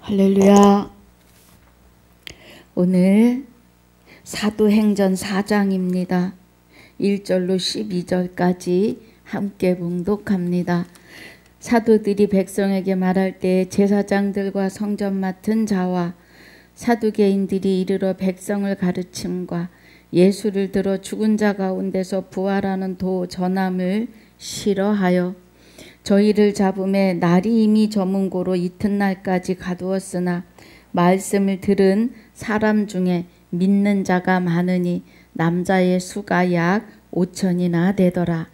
할렐루야. 오늘 사도행전 4장입니다. 1절로 12절까지 함께 봉독합니다. 사도들이 백성에게 말할 때 제사장들과 성전 맡은 자와 사두개인들이 이르러 백성을 가르침과 예수를 들어 죽은 자 가운데서 부활하는 도 전함을 싫어하여 저희를 잡음에 날이 이미 저문 고로 이튿날까지 가두었으나 말씀을 들은 사람 중에 믿는 자가 많으니 남자의 수가 약 5천이나 되더라.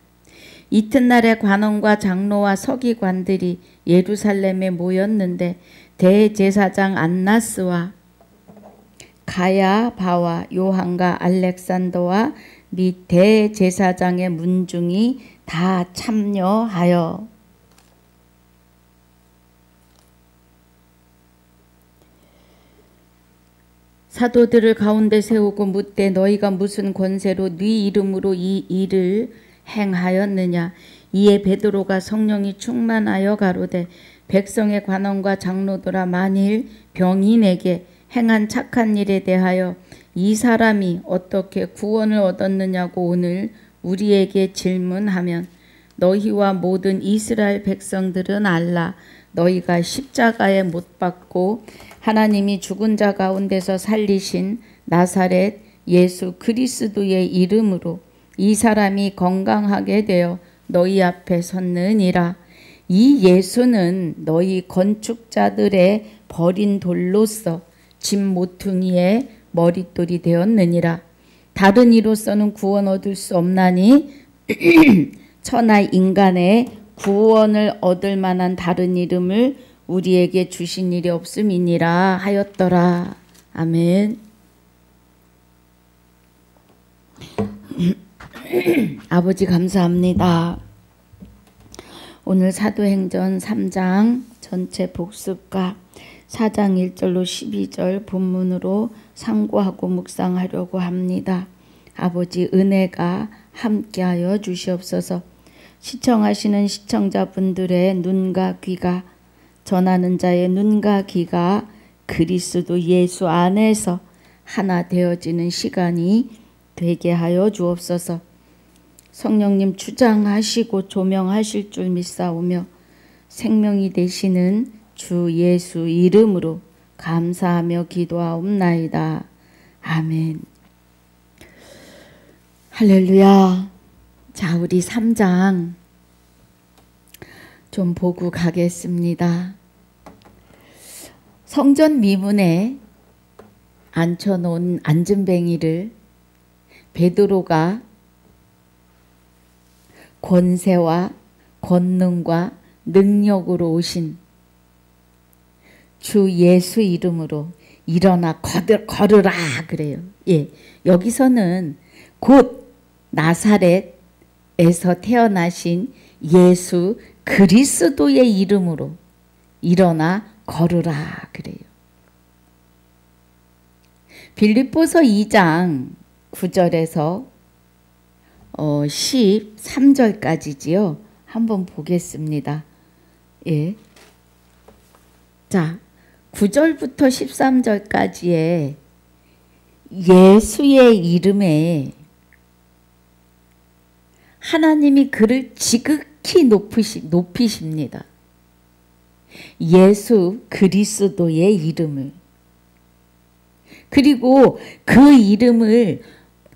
이튿날에 관원과 장로와 서기관들이 예루살렘에 모였는데 대제사장 안나스와 가야바와 요한과 알렉산더와 및 대제사장의 문중이 다 참여하여 사도들을 가운데 세우고 묻되 너희가 무슨 권세로 네 이름으로 이 일을 행하였느냐. 이에 베드로가 성령이 충만하여 가로되 백성의 관원과 장로들아, 만일 병인에게 행한 착한 일에 대하여 이 사람이 어떻게 구원을 얻었느냐고 오늘 우리에게 질문하면 너희와 모든 이스라엘 백성들은 알라. 너희가 십자가에 못 박고 하나님이 죽은 자 가운데서 살리신 나사렛 예수 그리스도의 이름으로 이 사람이 건강하게 되어 너희 앞에 섰느니라. 이 예수는 너희 건축자들의 버린 돌로서 집 모퉁이의 머릿돌이 되었느니라. 다른 이로서는 구원 얻을 수 없나니 천하 인간의 구원을 얻을 만한 다른 이름을 우리에게 주신 일이 없음이니라 하였더라. 아멘. 아버지 감사합니다. 오늘 사도행전 3장 전체 복습과 4장 1절로 12절 본문으로 상고하고 묵상하려고 합니다. 아버지 은혜가 함께하여 주시옵소서. 시청하시는 시청자분들의 눈과 귀가, 전하는 자의 눈과 귀가 그리스도 예수 안에서 하나 되어지는 시간이 되게 하여 주옵소서. 성령님 주장하시고 조명하실 줄 믿사오며 생명이 되시는 주 예수 이름으로 감사하며 기도하옵나이다. 아멘. 할렐루야. 자, 우리 3장 좀 보고 가겠습니다. 성전 미문에 앉혀놓은 안전뱅이를 베드로가 권세와 권능과 능력으로 오신 주 예수 이름으로 일어나 걸으라 그래요. 예, 여기서는 곧 나사렛에서 태어나신 예수 그리스도의 이름으로 일어나 걸으라 그래요. 빌립보서 2장 9절에서 13절까지지요. 한번 보겠습니다. 예. 자, 9절부터 13절까지의 예수의 이름에 하나님이 그를 지극히 높이십니다. 예수 그리스도의 이름을. 그리고 그 이름을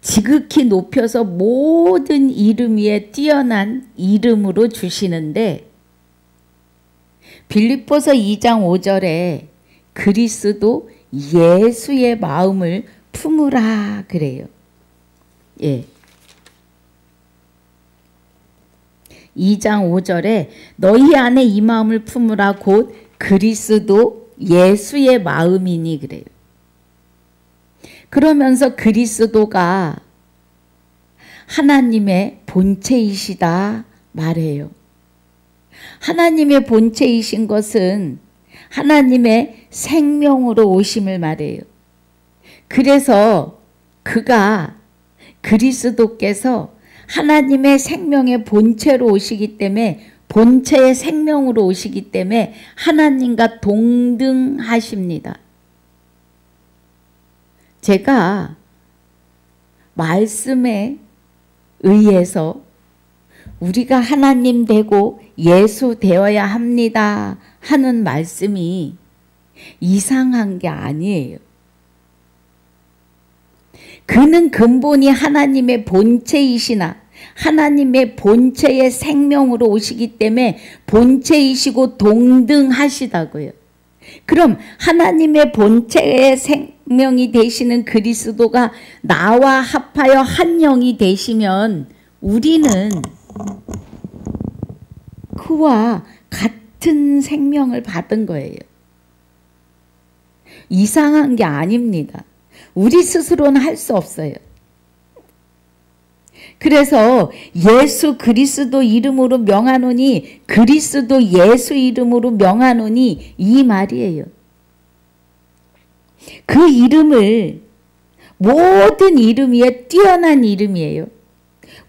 지극히 높여서 모든 이름 위에 뛰어난 이름으로 주시는데 빌립보서 2장 5절에 그리스도 예수의 마음을 품으라 그래요. 예. 2장 5절에 너희 안에 이 마음을 품으라 곧 그리스도 예수의 마음이니 그래요. 그러면서 그리스도가 하나님의 본체이시다 말해요. 하나님의 본체이신 것은 하나님의 생명으로 오심을 말해요. 그래서 그가 그리스도께서 하나님의 생명의 본체로 오시기 때문에 본체의 생명으로 오시기 때문에 하나님과 동등하십니다. 제가 말씀에 의해서 우리가 하나님 되고 예수 되어야 합니다 하는 말씀이 이상한 게 아니에요. 그는 근본이 하나님의 본체이시나 하나님의 본체의 생명으로 오시기 때문에 본체이시고 동등하시다고요. 그럼 하나님의 본체의 생명이 되시는 그리스도가 나와 합하여 한 영이 되시면 우리는 그와 같은 생명을 받은 거예요. 이상한 게 아닙니다. 우리 스스로는 할 수 없어요. 그래서 예수 그리스도 이름으로 명하노니 그리스도 예수 이름으로 명하노니 이 말이에요. 그 이름을 모든 이름 위에 뛰어난 이름이에요.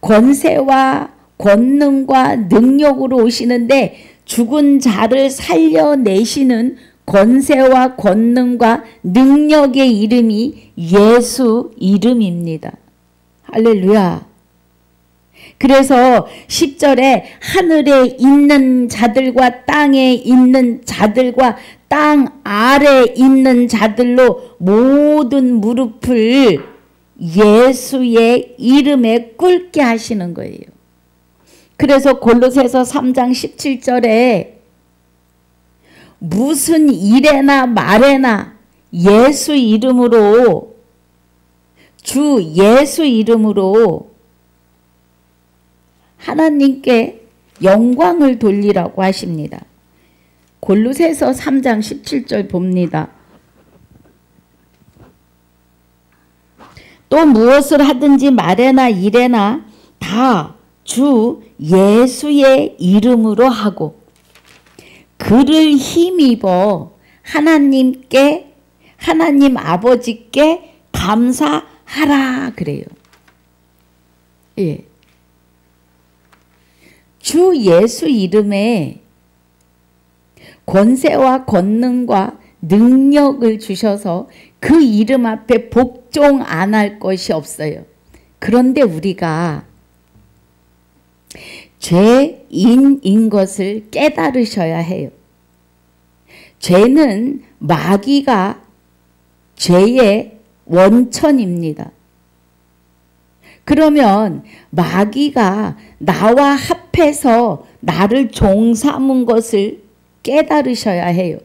권세와 권능과 능력으로 오시는데 죽은 자를 살려내시는 권세와 권능과 능력의 이름이 예수 이름입니다. 할렐루야. 그래서 10절에 하늘에 있는 자들과 땅에 있는 자들과 땅 아래 있는 자들로 모든 무릎을 예수의 이름에 꿇게 하시는 거예요. 그래서 골로새서 3장 17절에 무슨 일에나 말에나 예수 이름으로 주 예수 이름으로 하나님께 영광을 돌리라고 하십니다. 골로새서 3장 17절 봅니다. 또 무엇을 하든지 말에나 일에나 다 주 예수의 이름으로 하고 그를 힘입어 하나님께 하나님 아버지께 감사하라 그래요. 예. 주 예수 이름에 권세와 권능과 능력을 주셔서 그 이름 앞에 복종 안 할 것이 없어요. 그런데 우리가 죄인인 것을 깨달으셔야 해요. 죄는 마귀가 죄의 원천입니다. 그러면 마귀가 나와 합해서 나를 종삼은 것을 깨달으셔야 해요.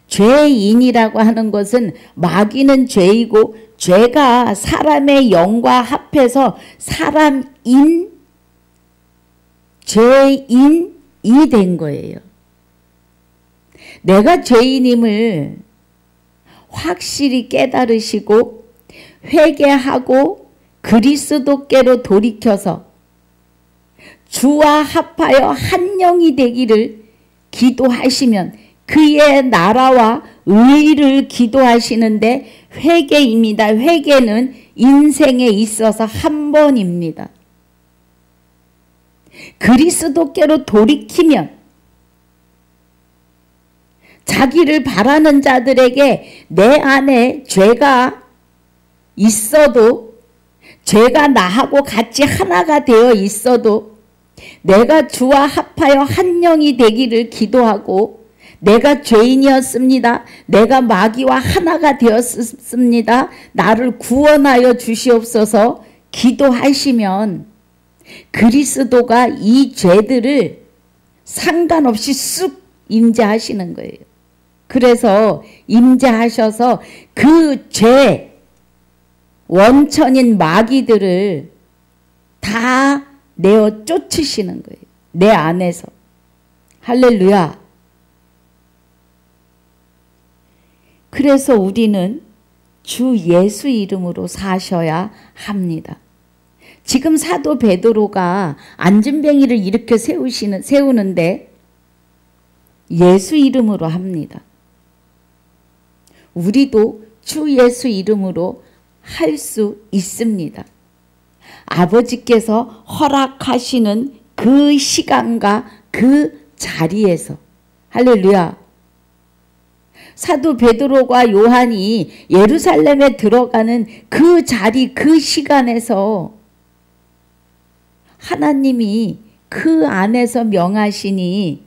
죄인이라고 하는 것은 마귀는 죄이고 죄가 사람의 영과 합해서 사람인 죄인이 된 거예요. 내가 죄인임을 확실히 깨달으시고 회개하고 그리스도께로 돌이켜서 주와 합하여 한 영이 되기를 기도하시면 그의 나라와 의를 기도하시는데 회개입니다. 회개는 인생에 있어서 한 번입니다. 그리스도께로 돌이키면 자기를 바라는 자들에게 내 안에 죄가 있어도 죄가 나하고 같이 하나가 되어 있어도 내가 주와 합하여 한 영이 되기를 기도하고 내가 죄인이었습니다. 내가 마귀와 하나가 되었습니다. 나를 구원하여 주시옵소서 기도하시면 그리스도가 이 죄들을 상관없이 쑥 임재하시는 거예요. 그래서 임재하셔서 그 죄 원천인 마귀들을 다 내어 쫓으시는 거예요. 내 안에서. 할렐루야. 그래서 우리는 주 예수 이름으로 사셔야 합니다. 지금 사도 베드로가 안진뱅이를 일으켜 세우는데 예수 이름으로 합니다. 우리도 주 예수 이름으로 할 수 있습니다. 아버지께서 허락하시는 그 시간과 그 자리에서 할렐루야. 사도 베드로가 요한이 예루살렘에 들어가는 그 자리, 그 시간에서 하나님이 그 안에서 명하시니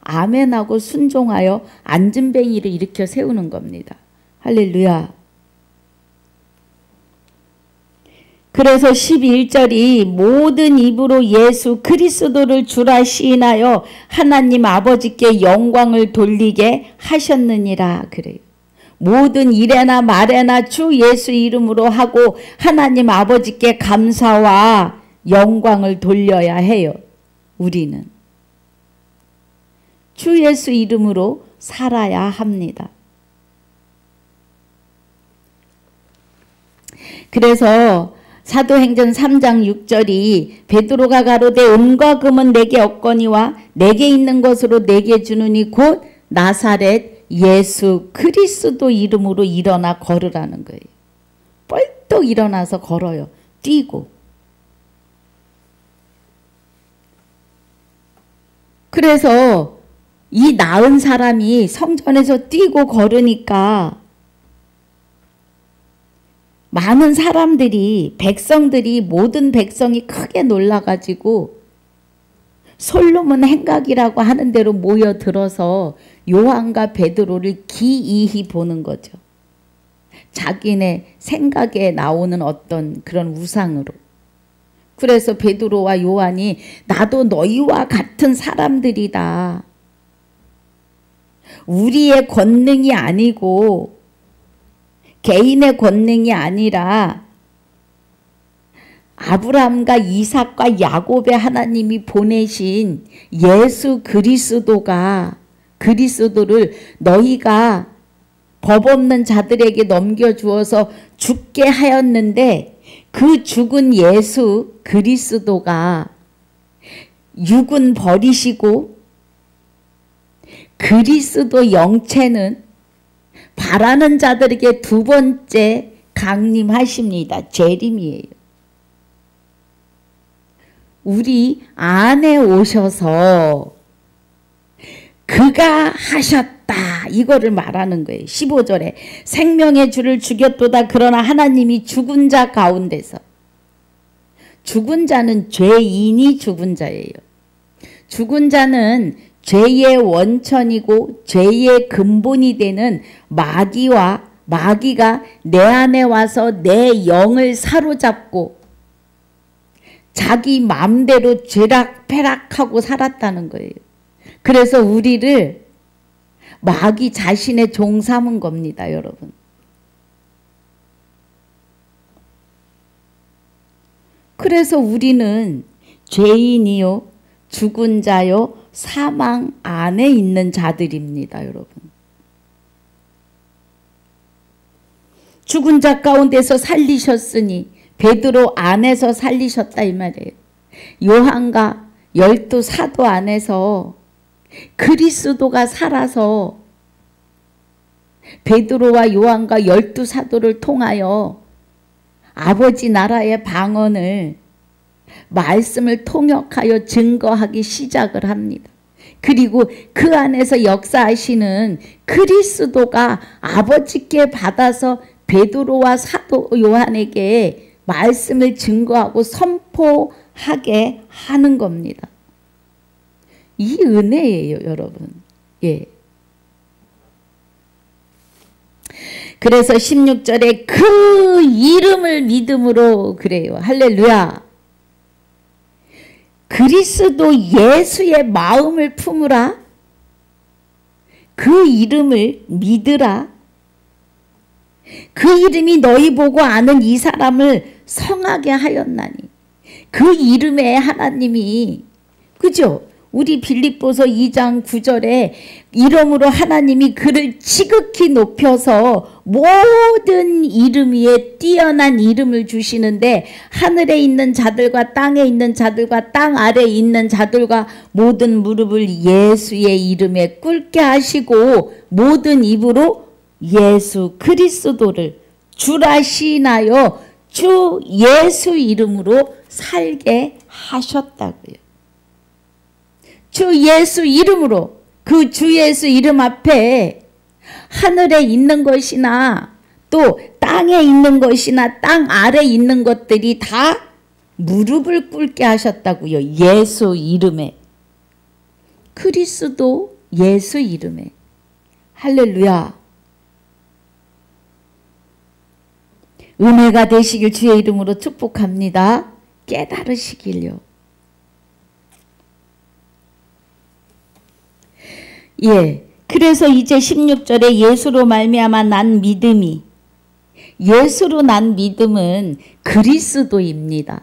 아멘하고 순종하여 안진뱅이를 일으켜 세우는 겁니다. 할렐루야. 그래서 11절이 모든 입으로 예수 그리스도를 주라 시인하여 하나님 아버지께 영광을 돌리게 하셨느니라 그래요. 모든 일에나 말에나 주 예수 이름으로 하고 하나님 아버지께 감사와 영광을 돌려야 해요. 우리는 주 예수 이름으로 살아야 합니다. 그래서 사도행전 3장 6절이 베드로가 가로되 은과 금은 내게 없거니와 내게 있는 것으로 내게 주느니 곧 나사렛 예수 그리스도 이름으로 일어나 걸으라는 거예요. 벌떡 일어나서 걸어요. 뛰고. 그래서 이 나은 사람이 성전에서 뛰고 걸으니까 많은 사람들이, 백성들이, 모든 백성이 크게 놀라가지고 솔로몬 행각이라고 하는 대로 모여들어서 요한과 베드로를 기이히 보는 거죠. 자기네 생각에 나오는 어떤 그런 우상으로. 그래서 베드로와 요한이 나도 너희와 같은 사람들이다. 우리의 권능이 아니고 개인의 권능이 아니라 아브라함과 이삭과 야곱의 하나님이 보내신 예수 그리스도를 너희가 법 없는 자들에게 넘겨주어서 죽게 하였는데 그 죽은 예수 그리스도가 육은 버리시고 그리스도 영체는 바라는 자들에게 두 번째 강림하십니다. 재림이에요. 우리 안에 오셔서 그가 하셨다. 이거를 말하는 거예요. 15절에 생명의 주를 죽였도다. 그러나 하나님이 죽은 자 가운데서. 죽은 자는 죄인이 죽은 자예요. 죽은 자는 죄의 원천이고 죄의 근본이 되는 마귀가 내 안에 와서 내 영을 사로잡고 자기 마음대로 죄락패락하고 살았다는 거예요. 그래서 우리를 마귀 자신의 종 삼은 겁니다, 여러분. 그래서 우리는 죄인이요, 죽은 자요, 사망 안에 있는 자들입니다, 여러분. 죽은 자 가운데서 살리셨으니 베드로 안에서 살리셨다 이 말이에요. 요한과 12 사도 안에서 그리스도가 살아서 베드로와 요한과 12 사도를 통하여 아버지 나라의 방언을 말씀을 통역하여 증거하기 시작을 합니다. 그리고 그 안에서 역사하시는 그리스도가 아버지께 받아서 베드로와 사도 요한에게 말씀을 증거하고 선포하게 하는 겁니다. 이 은혜예요, 여러분. 예. 그래서 16절에 그 이름을 믿음으로 그래요. 할렐루야. 그리스도 예수의 마음을 품으라. 그 이름을 믿으라. 그 이름이 너희 보고 아는 이 사람을 성하게 하였나니. 그 이름에 하나님이, 그죠? 우리 빌립보서 2장 9절에 이름으로 하나님이 그를 지극히 높여서 모든 이름 위에 뛰어난 이름을 주시는데 하늘에 있는 자들과 땅에 있는 자들과 땅 아래에 있는 자들과 모든 무릎을 예수의 이름에 꿇게 하시고 모든 입으로 예수 그리스도를 주라 시인하여 주 예수 이름으로 살게 하셨다고요. 주 예수 이름으로, 그 주 예수 이름 앞에 하늘에 있는 것이나 또 땅에 있는 것이나 땅 아래 있는 것들이 다 무릎을 꿇게 하셨다고요. 예수 이름에. 그리스도 예수 이름에. 할렐루야. 은혜가 되시길 주의 이름으로 축복합니다. 깨달으시길요. 예. 그래서 이제 16절에 예수로 말미암아 난 믿음이, 예수로 난 믿음은 그리스도입니다.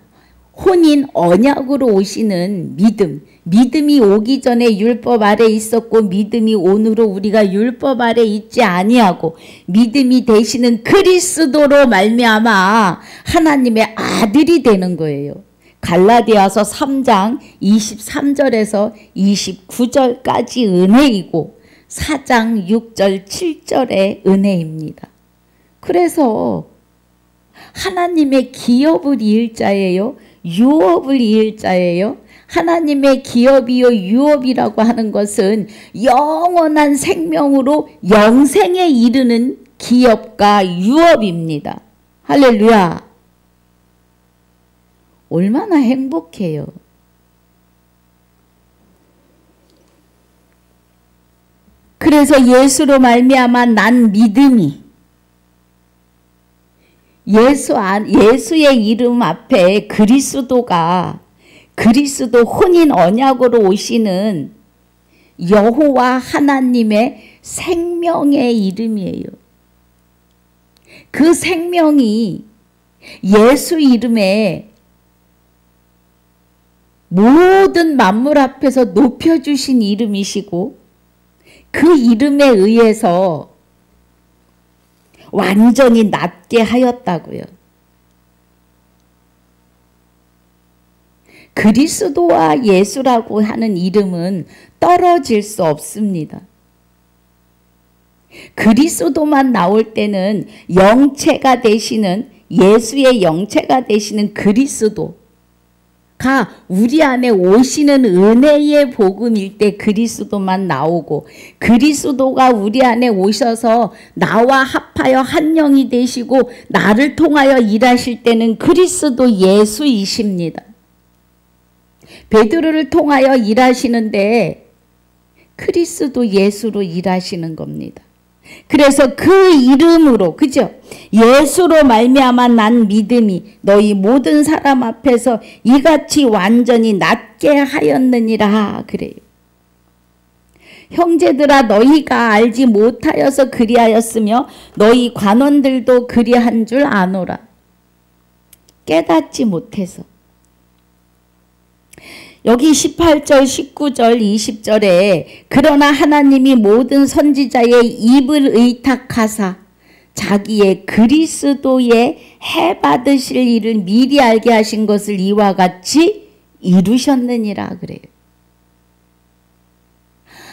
혼인 언약으로 오시는 믿음. 믿음이 오기 전에 율법 아래 있었고 믿음이 온후로 우리가 율법 아래 있지 아니하고 믿음이 되시는 그리스도로 말미암아 하나님의 아들이 되는 거예요. 갈라디아서 3장 23절에서 29절까지 은혜이고 4장 6절 7절의 은혜입니다. 그래서 하나님의 기업을 이을 자예요? 유업을 이을 자예요? 하나님의 기업이요 유업이라고 하는 것은 영원한 생명으로 영생에 이르는 기업과 유업입니다. 할렐루야. 얼마나 행복해요. 그래서 예수로 말미암아 난 믿음이, 예수의 이름 앞에 그리스도가, 그리스도 혼인 언약으로 오시는 여호와 하나님의 생명의 이름이에요. 그 생명이 예수 이름에 모든 만물 앞에서 높여주신 이름이시고 그 이름에 의해서 완전히 낫게 하였다고요. 그리스도와 예수라고 하는 이름은 떨어질 수 없습니다. 그리스도만 나올 때는 영체가 되시는, 예수의 영체가 되시는 그리스도가 우리 안에 오시는 은혜의 복음일 때 그리스도만 나오고, 그리스도가 우리 안에 오셔서 나와 합하여 한 영이 되시고 나를 통하여 일하실 때는 그리스도 예수이십니다. 베드로를 통하여 일하시는데 그리스도 예수로 일하시는 겁니다. 그래서 그 이름으로, 그죠? 예수로 말미암아 난 믿음이 너희 모든 사람 앞에서 이같이 완전히 낫게 하였느니라 그래요. 형제들아 너희가 알지 못하여서 그리하였으며 너희 관원들도 그리한 줄 아노라. 깨닫지 못해서. 여기 18절, 19절, 20절에 그러나 하나님이 모든 선지자의 입을 의탁하사 자기의 그리스도의 해 받으실 일을 미리 알게 하신 것을 이와 같이 이루셨느니라 그래요.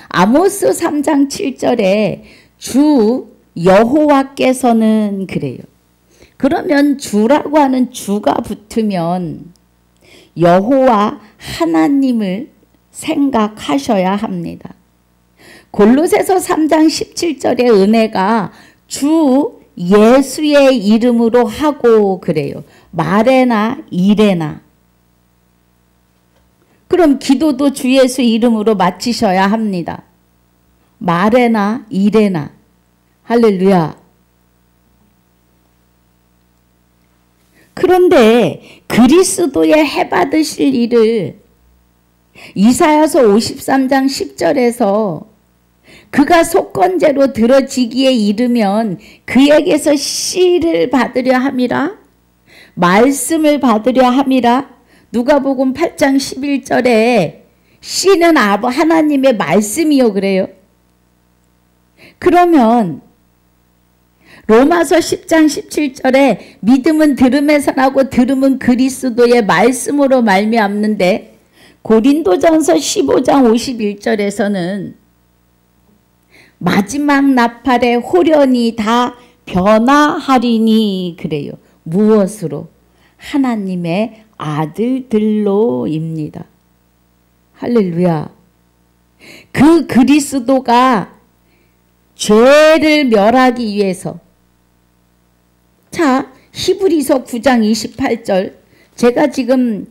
아모스 3장 7절에 주 여호와께서는 그래요. 그러면 주라고 하는 주가 붙으면 여호와 하나님을 생각하셔야 합니다. 골로새서 3장 17절의 은혜가 주 예수의 이름으로 하고 그래요. 말에나 일에나. 그럼 기도도 주 예수 이름으로 마치셔야 합니다. 말에나 일에나. 할렐루야. 그런데 그리스도의 해 받으실 일을 이사야서 53장 10절에서 그가 속건제로 들어지기에 이르면 그에게서 씨를 받으려 함이라, 말씀을 받으려 함이라. 누가복음 8장 11절에 씨는 하나님의 말씀이요 그래요. 그러면 로마서 10장 17절에 믿음은 들음에서 나고 들음은 그리스도의 말씀으로 말미암는데, 고린도전서 15장 51절에서는 마지막 나팔에 홀연히 다 변화하리니 그래요. 무엇으로? 하나님의 아들들로입니다. 할렐루야. 그 그리스도가 죄를 멸하기 위해서. 자, 히브리서 9장 28절. 제가 지금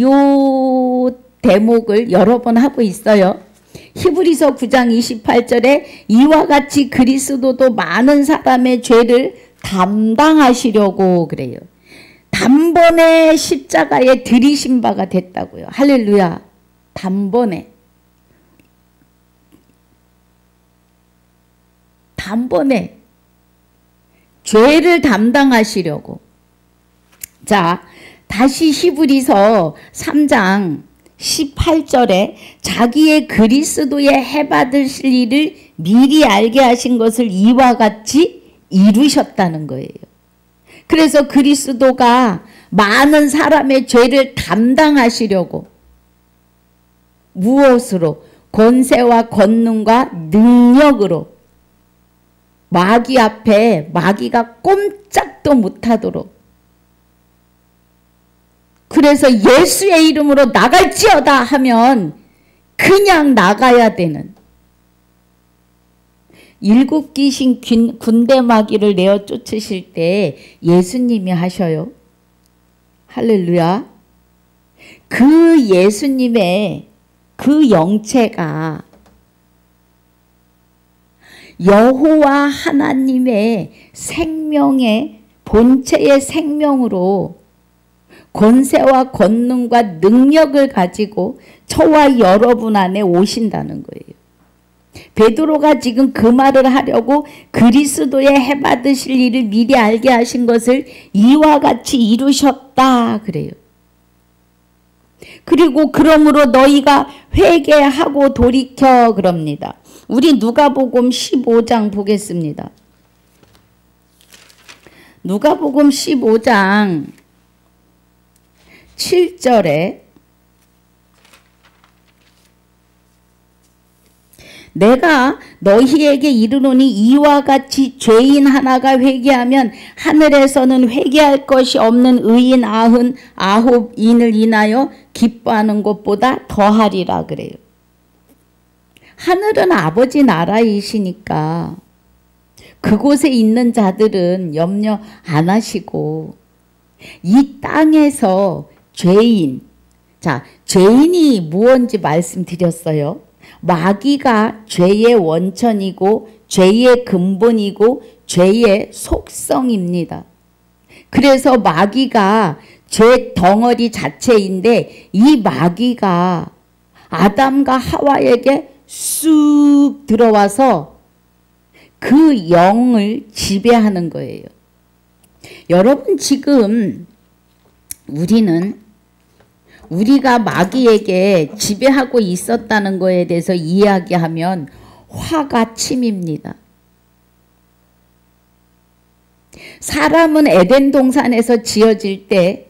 요 대목을 여러 번 하고 있어요. 히브리서 9장 28절에 이와 같이 그리스도도 많은 사람의 죄를 담당하시려고 그래요. 단번에 십자가에 들이신 바가 됐다고요. 할렐루야. 단번에 죄를 담당하시려고. 자, 다시 히브리서 3장 18절에 자기의 그리스도의 해받으실 일을 미리 알게 하신 것을 이와 같이 이루셨다는 거예요. 그래서 그리스도가 많은 사람의 죄를 담당하시려고 무엇으로? 권세와 권능과 능력으로 마귀 앞에 마귀가 꼼짝도 못하도록. 그래서 예수의 이름으로 나갈지어다 하면 그냥 나가야 되는, 일곱 귀신 군대 마귀를 내어 쫓으실 때 예수님이 하셔요. 할렐루야. 그 예수님의 그 영체가 여호와 하나님의 생명의 본체의 생명으로 권세와 권능과 능력을 가지고 저와 여러분 안에 오신다는 거예요. 베드로가 지금 그 말을 하려고 그리스도의 해받으실 일을 미리 알게 하신 것을 이와 같이 이루셨다 그래요. 그리고 그러므로 너희가 회개하고 돌이켜 그럽니다. 우리 누가복음 15장 보겠습니다. 누가복음 15장 7절에 내가 너희에게 이르노니 이와 같이 죄인 하나가 회개하면 하늘에서는 회개할 것이 없는 의인 99인을 인하여 기뻐하는 것보다 더하리라 그래요. 하늘은 아버지 나라이시니까 그곳에 있는 자들은 염려 안 하시고, 이 땅에서 죄인, 자, 죄인이 무엇인지 말씀드렸어요. 마귀가 죄의 원천이고 죄의 근본이고 죄의 속성입니다. 그래서 마귀가 죄 덩어리 자체인데 이 마귀가 아담과 하와에게 쑥 들어와서 그 영을 지배하는 거예요. 여러분, 지금 우리가 마귀에게 지배하고 있었다는 거에 대해서 이야기하면 화가 침입니다. 사람은 에덴 동산에서 지어질 때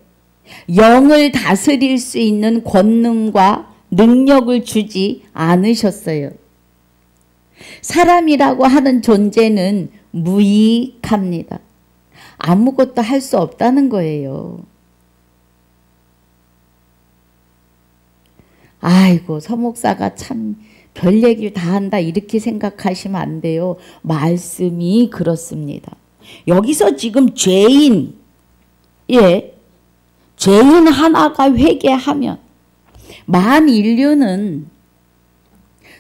영을 다스릴 수 있는 권능과 능력을 주지 않으셨어요. 사람이라고 하는 존재는 무익합니다. 아무것도 할 수 없다는 거예요. 아이고, 서목사가 참 별 얘기를 다 한다 이렇게 생각하시면 안 돼요. 말씀이 그렇습니다. 여기서 지금 죄인 하나가 회개하면 만 인류는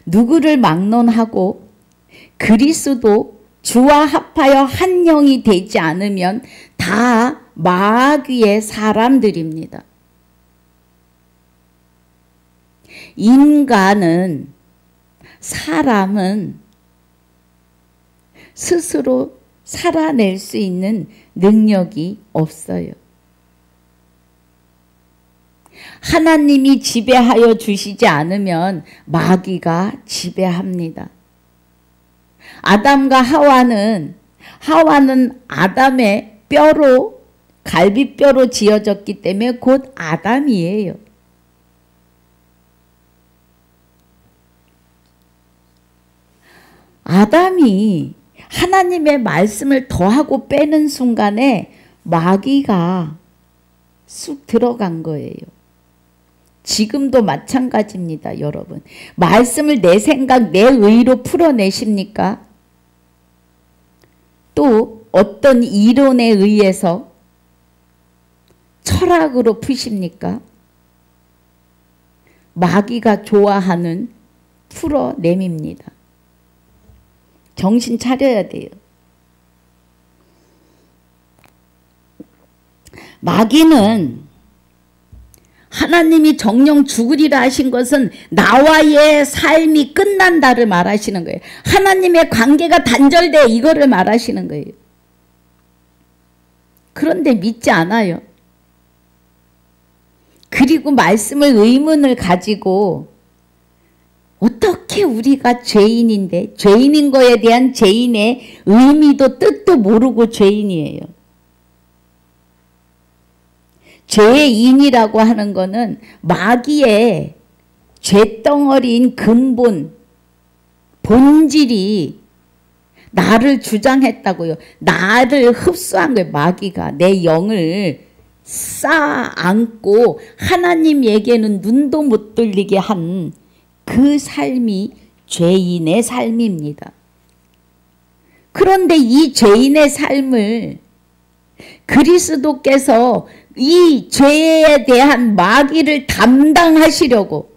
누구를 막론하고 그리스도 주와 합하여 한 영이 되지 않으면 다 마귀의 사람들입니다. 사람은 스스로 살아낼 수 있는 능력이 없어요. 하나님이 지배하여 주시지 않으면 마귀가 지배합니다. 아담과 하와는 아담의 뼈로, 갈비뼈로 지어졌기 때문에 곧 아담이에요. 아담이 하나님의 말씀을 더하고 빼는 순간에 마귀가 쑥 들어간 거예요. 지금도 마찬가지입니다, 여러분. 말씀을 내 생각, 내 의로 풀어내십니까? 또 어떤 이론에 의해서 철학으로 푸십니까? 마귀가 좋아하는 풀어냄입니다. 정신 차려야 돼요. 마귀는 하나님이 정령 죽으리라 하신 것은 나와의 삶이 끝난다를 말하시는 거예요. 하나님의 관계가 단절돼, 이거를 말하시는 거예요. 그런데 믿지 않아요. 그리고 말씀을 의문을 가지고 어떻게 우리가 죄인인데, 죄인인 거에 대한 죄인의 의미도 뜻도 모르고 죄인이에요. 죄인이라고 하는 거는 마귀의 죄덩어리인 근본, 본질이 나를 주장했다고요. 나를 흡수한 거예요. 마귀가 내 영을 쌓아안고 하나님에게는 눈도 못 돌리게 한 그 삶이 죄인의 삶입니다. 그런데 이 죄인의 삶을 그리스도께서 이 죄에 대한 마귀를 담당하시려고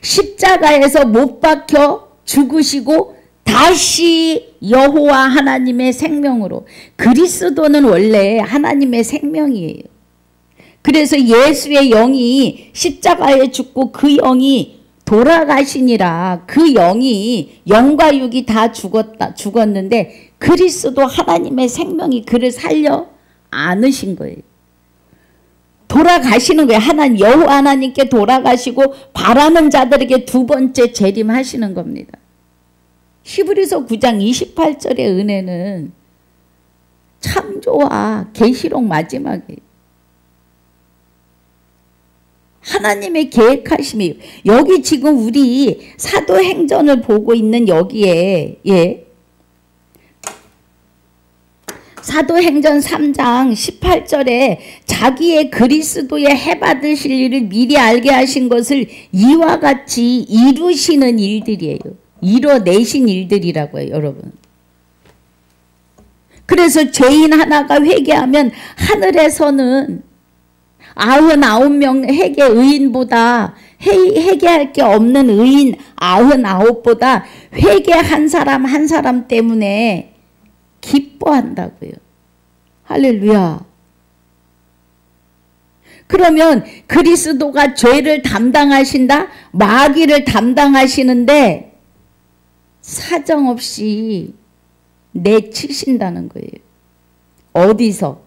십자가에서 못 박혀 죽으시고 다시 여호와 하나님의 생명으로, 그리스도는 원래 하나님의 생명이에요. 그래서 예수의 영이 십자가에 죽고 그 영이 돌아가시니라, 그 영이 영과 육이 다 죽었는데 그리스도 하나님의 생명이 그를 살려 안으신 거예요. 돌아가시는 거예요. 여호와 하나님께 돌아가시고 바라는 자들에게 두 번째 재림하시는 겁니다. 히브리서 9장 28절의 은혜는 창조와 계시록 마지막이에요. 하나님의 계획하심이에요. 여기 지금 우리 사도행전을 보고 있는 여기에, 사도행전 3장 18절에 자기의 그리스도의 해받으실 일을 미리 알게 하신 것을 이와 같이 이루시는 일들이에요. 이뤄내신 일들이라고 해요, 여러분. 그래서 죄인 하나가 회개하면 하늘에서는 99명 회개 의인보다, 회개할 게 없는 의인 99보다 회개한 사람 한 사람 때문에 기뻐한다고요. 할렐루야. 그러면 그리스도가 죄를 담당하신다? 마귀를 담당하시는데 사정없이 내치신다는 거예요. 어디서?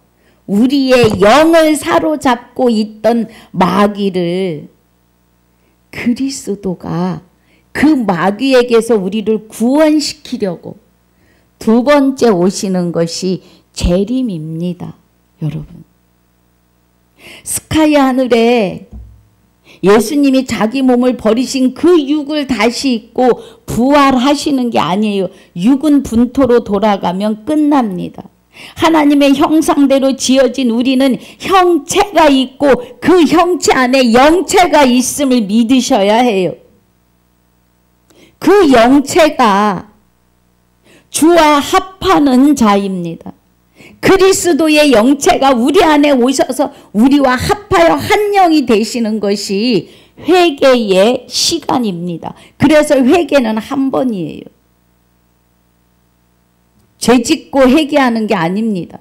우리의 영을 사로잡고 있던 마귀를 그리스도가 그 마귀에게서 우리를 구원시키려고 두 번째 오시는 것이 재림입니다. 여러분. 스카이 하늘에 예수님이 자기 몸을 버리신 그 육을 다시 입고 부활하시는 게 아니에요. 육은 분토로 돌아가면 끝납니다. 하나님의 형상대로 지어진 우리는 형체가 있고 그 형체 안에 영체가 있음을 믿으셔야 해요. 그 영체가 주와 합하는 자입니다. 그리스도의 영체가 우리 안에 오셔서 우리와 합하여 한 영이 되시는 것이 회개의 시간입니다. 그래서 회개는 한 번이에요. 죄짓고 회개하는 게 아닙니다.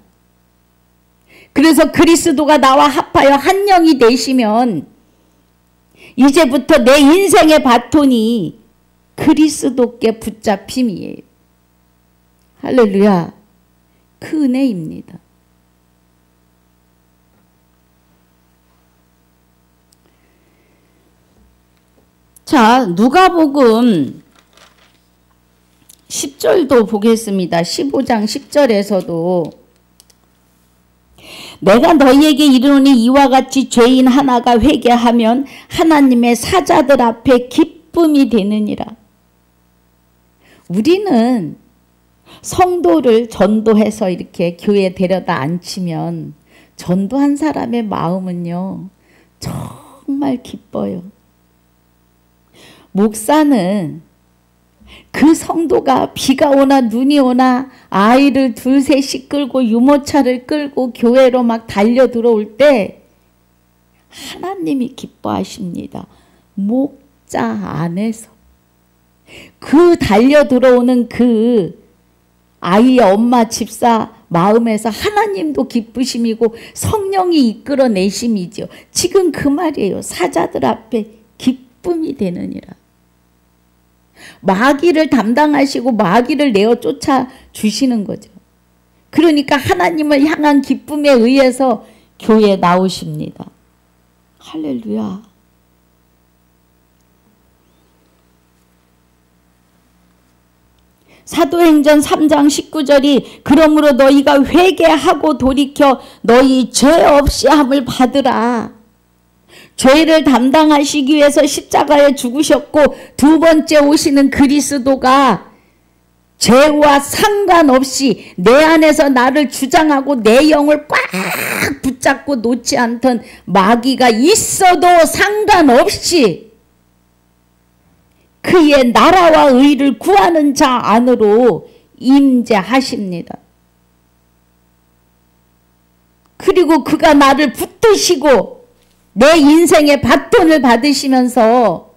그래서 그리스도가 나와 합하여 한 영이 되시면 이제부터 내 인생의 바톤이 그리스도께 붙잡힘이에요. 할렐루야. 그 은혜입니다. 자, 누가복음 10절도 보겠습니다. 15장 10절에서도 내가 너희에게 이르노니 이와 같이 죄인 하나가 회개하면 하나님의 사자들 앞에 기쁨이 되느니라. 우리는 성도를 전도해서 이렇게 교회에 데려다 앉히면 전도한 사람의 마음은요, 정말 기뻐요. 목사는 그 성도가 비가 오나 눈이 오나 아이를 둘 셋씩 끌고 유모차를 끌고 교회로 막 달려 들어올 때 하나님이 기뻐하십니다. 목자 안에서 그 달려 들어오는 그 아이의 엄마 집사 마음에서 하나님도 기쁘심이고 성령이 이끌어내심이죠. 지금 그 말이에요. 사자들 앞에 기쁨이 되느니라. 마귀를 담당하시고 마귀를 내어 쫓아 주시는 거죠. 그러니까 하나님을 향한 기쁨에 의해서 교회에 나오십니다. 할렐루야. 사도행전 3장 19절이 그러므로 너희가 회개하고 돌이켜 너희 죄 없이 함을 받으라. 죄를 담당하시기 위해서 십자가에 죽으셨고 두 번째 오시는 그리스도가 죄와 상관없이 내 안에서 나를 주장하고 내 영을 꽉 붙잡고 놓지 않던 마귀가 있어도 상관없이 그의 나라와 의를 구하는 자 안으로 임재하십니다. 그리고 그가 나를 붙드시고 내 인생의 바톤을 받으시면서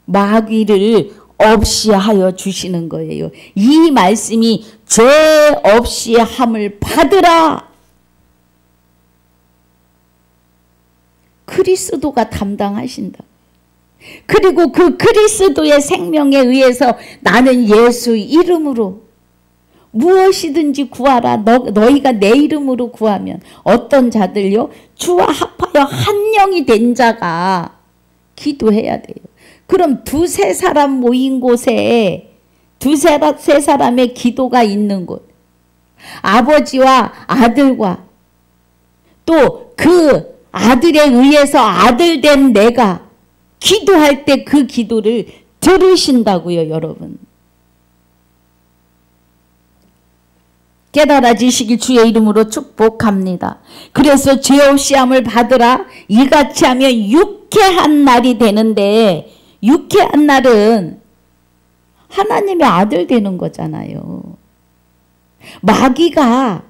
마귀를 없이 하여 주시는 거예요. 이 말씀이 죄 없이 함을 받으라. 그리스도가 담당하신다. 그리고 그 그리스도의 생명에 의해서 나는 예수 이름으로 무엇이든지 구하라. 너희가 내 이름으로 구하면 어떤 자들요? 주와 합하여 한 영이 된 자가 기도해야 돼요. 그럼 두세 사람 모인 곳에 두세 사람의 기도가 있는 곳, 아버지와 아들과 또 그 아들에 의해서 아들 된 내가 기도할 때 그 기도를 들으신다고요, 여러분. 깨달아지시길 주의 이름으로 축복합니다. 그래서 죄 없이 함을 받으라. 이같이 하면 유쾌한 날이 되는데, 유쾌한 날은 하나님의 아들 되는 거잖아요. 마귀가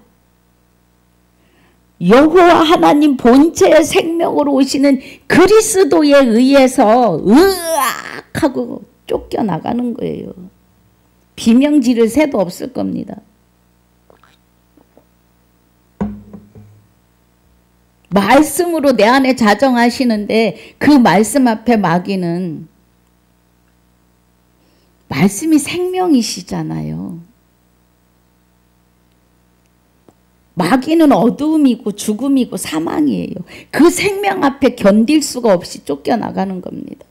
여호와 하나님 본체의 생명으로 오시는 그리스도에 의해서 으악 하고 쫓겨나가는 거예요. 비명 지를 새도 없을 겁니다. 말씀으로 내 안에 자정하시는데 그 말씀 앞에 마귀는 말씀이 생명이시잖아요. 마귀는 어두움이고 죽음이고 사망이에요. 그 생명 앞에 견딜 수가 없이 쫓겨나가는 겁니다.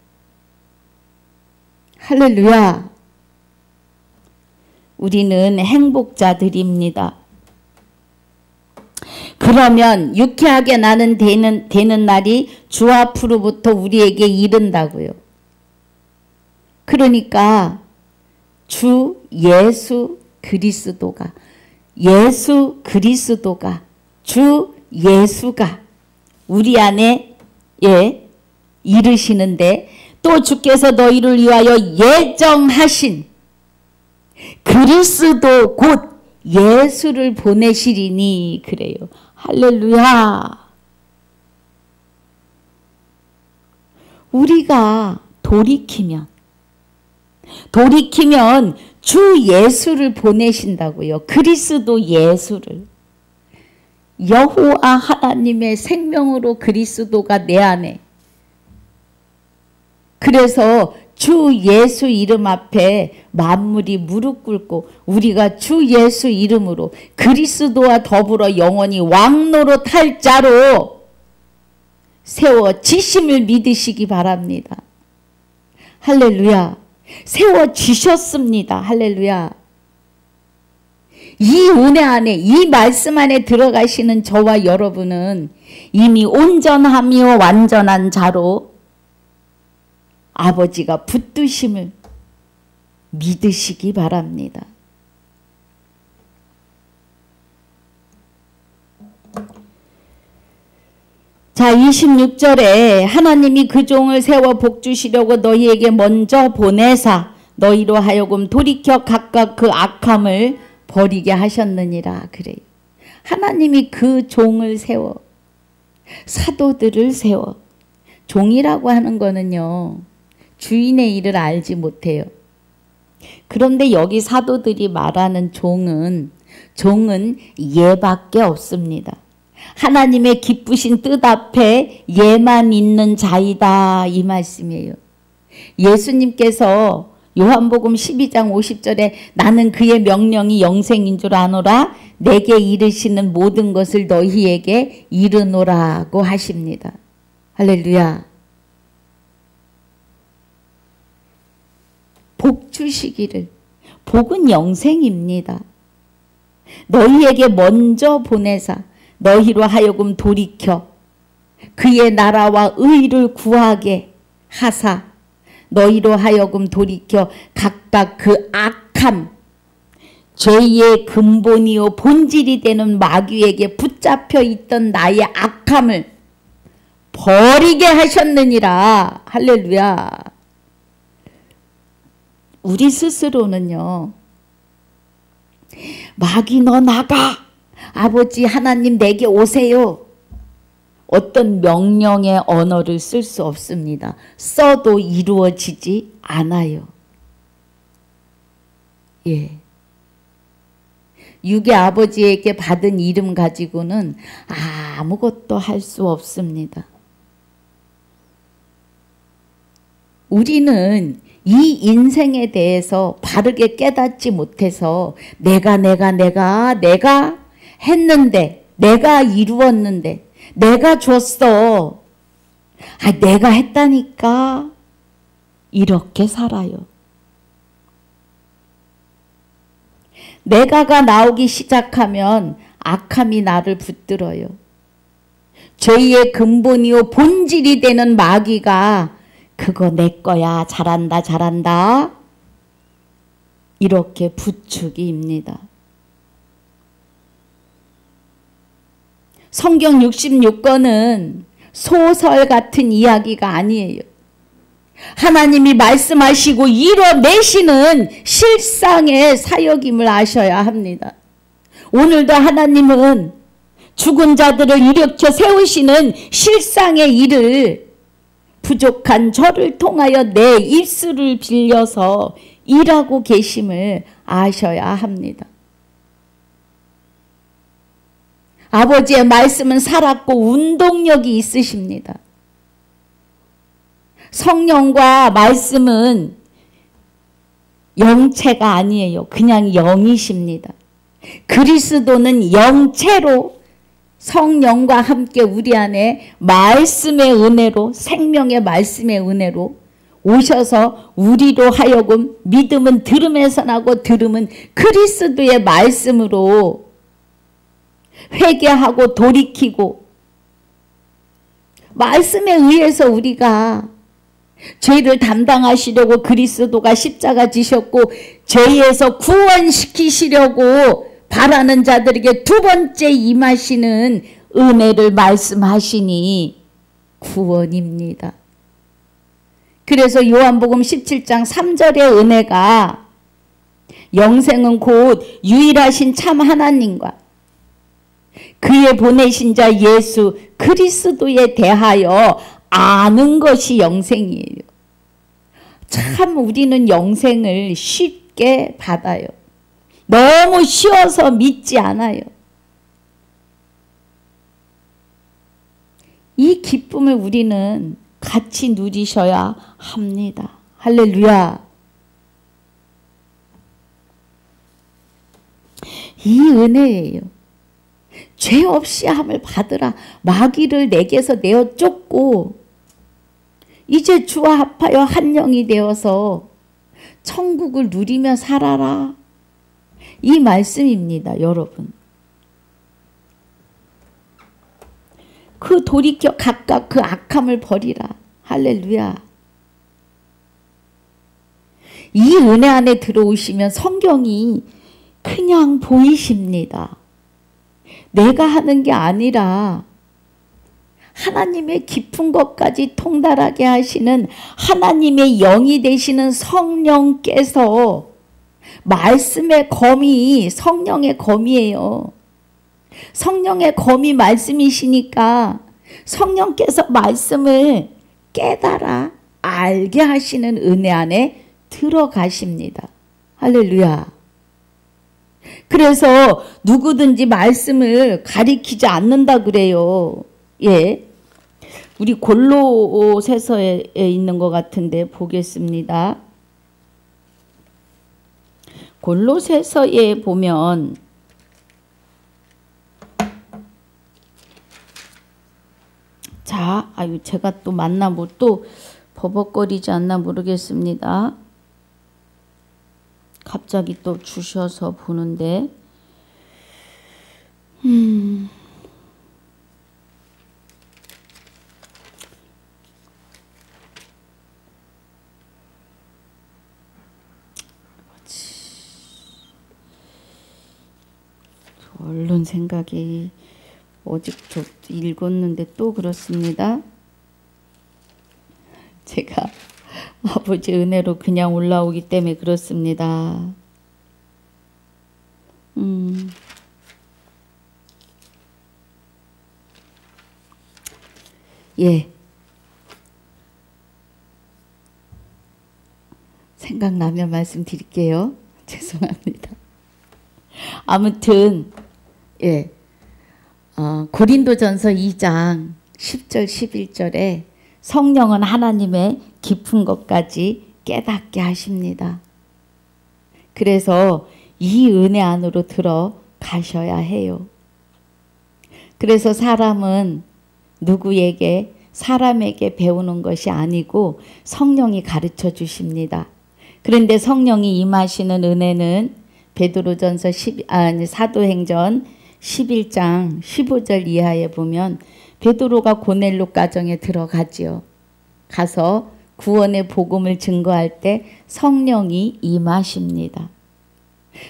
할렐루야. 우리는 행복자들입니다. 그러면 유쾌하게 나는 되는 날이 주 앞으로부터 우리에게 이른다고요. 그러니까 주 예수 그리스도가 주 예수가 우리 안에 이르시는데 또 주께서 너희를 위하여 예정하신 그리스도 곧 예수를 보내시리니 그래요. 할렐루야. 우리가 돌이키면 주 예수를 보내신다고요. 그리스도 예수를. 여호와 하나님의 생명으로 그리스도가 내 안에. 그래서 주 예수 이름 앞에 만물이 무릎 꿇고 우리가 주 예수 이름으로 그리스도와 더불어 영원히 왕노로 탈 자로 세워지심을 믿으시기 바랍니다. 할렐루야. 세워지셨습니다. 할렐루야. 이 은혜 안에 이 말씀 안에 들어가시는 저와 여러분은 이미 온전하며 완전한 자로 아버지가 붙드심을 믿으시기 바랍니다. 자, 26절에 하나님이 그 종을 세워 복주시려고 너희에게 먼저 보내사 너희로 하여금 돌이켜 각각 그 악함을 버리게 하셨느니라 그래요. 하나님이 그 종을 세워, 사도들을 세워. 종이라고 하는 거는요, 주인의 일을 알지 못해요. 그런데 여기 사도들이 말하는 종은 예밖에 없습니다. 하나님의 기쁘신 뜻 앞에 예만 있는 자이다, 이 말씀이에요. 예수님께서 요한복음 12장 50절에 나는 그의 명령이 영생인 줄 아노라, 내게 이르시는 모든 것을 너희에게 이르노라고 하십니다. 할렐루야. 복 주시기를. 복은 영생입니다. 너희에게 먼저 보내사 너희로 하여금 돌이켜 그의 나라와 의를 구하게 하사 너희로 하여금 돌이켜 각각 그 악함, 죄의 근본이요 본질이 되는 마귀에게 붙잡혀 있던 나의 악함을 버리게 하셨느니라. 할렐루야. 우리 스스로는요, 마귀 너 나가, 아버지 하나님 내게 오세요, 어떤 명령의 언어를 쓸 수 없습니다. 써도 이루어지지 않아요. 예. 육의 아버지에게 받은 이름 가지고는 아무것도 할 수 없습니다. 우리는 이 인생에 대해서 바르게 깨닫지 못해서 내가 했는데, 내가 이루었는데, 내가 줬어, 내가 했다니까, 이렇게 살아요. 내가가 나오기 시작하면 악함이 나를 붙들어요. 죄의 근본이요 본질이 되는 마귀가 그거 내 거야, 잘한다, 이렇게 부추기입니다. 성경 66권은 소설 같은 이야기가 아니에요. 하나님이 말씀하시고 이뤄내시는 실상의 사역임을 아셔야 합니다. 오늘도 하나님은 죽은 자들을 일으켜 세우시는 실상의 일을 부족한 저를 통하여 내 입술을 빌려서 일하고 계심을 아셔야 합니다. 아버지의 말씀은 살았고 운동력이 있으십니다. 성령과 말씀은 영체가 아니에요. 그냥 영이십니다. 그리스도는 영체로 성령과 함께 우리 안에 말씀의 은혜로, 생명의 말씀의 은혜로 오셔서 우리로 하여금 믿음은 들음에서 나고 들음은 그리스도의 말씀으로 회개하고 돌이키고, 말씀에 의해서 우리가 죄를 담당하시려고 그리스도가 십자가 지셨고 죄에서 구원시키시려고 바라는 자들에게 두 번째 임하시는 은혜를 말씀하시니 구원입니다. 그래서 요한복음 17장 3절의 은혜가 영생은 곧 유일하신 참 하나님과 그의 보내신 자 예수 그리스도에 대하여 아는 것이 영생이에요. 참 우리는 영생을 쉽게 받아요. 너무 쉬워서 믿지 않아요. 이 기쁨을 우리는 같이 누리셔야 합니다. 할렐루야. 이 은혜예요. 죄 없이 함을 받으라. 마귀를 내게서 내어 쫓고 이제 주와 합하여 한 영이 되어서 천국을 누리며 살아라. 이 말씀입니다, 여러분. 그 돌이켜 각각 그 악함을 버리라. 할렐루야. 이 은혜 안에 들어오시면 성경이 그냥 보이십니다. 내가 하는 게 아니라 하나님의 깊은 것까지 통달하게 하시는 하나님의 영이 되시는 성령께서, 말씀의 검이 성령의 검이에요. 성령의 검이 말씀이시니까 성령께서 말씀을 깨달아 알게 하시는 은혜 안에 들어가십니다. 할렐루야. 그래서 누구든지 말씀을 가리키지 않는다 그래요. 예. 우리 골로새서에 있는 것 같은데 보겠습니다. 골로새서에 보면 자, 아유 제가 또 맞나 뭐 또 버벅거리지 않나 모르겠습니다. 갑자기 또 주셔서 보는데 얼른 생각이 어제 저 읽었는데 또 그렇습니다. 제가 아버지 은혜로 그냥 올라오기 때문에 그렇습니다. 예. 생각나면 말씀드릴게요. 죄송합니다. 아무튼 예. 고린도전서 2장 10절 11절에 성령은 하나님의 깊은 것까지 깨닫게 하십니다. 그래서 이 은혜 안으로 들어가셔야 해요. 그래서 사람은 누구에게 사람에게 배우는 것이 아니고 성령이 가르쳐 주십니다. 그런데 성령이 임하시는 은혜는 베드로전서 사도행전 11장 15절 이하에 보면 베드로가 고넬료 가정에 들어가지요. 가서 구원의 복음을 증거할 때 성령이 임하십니다.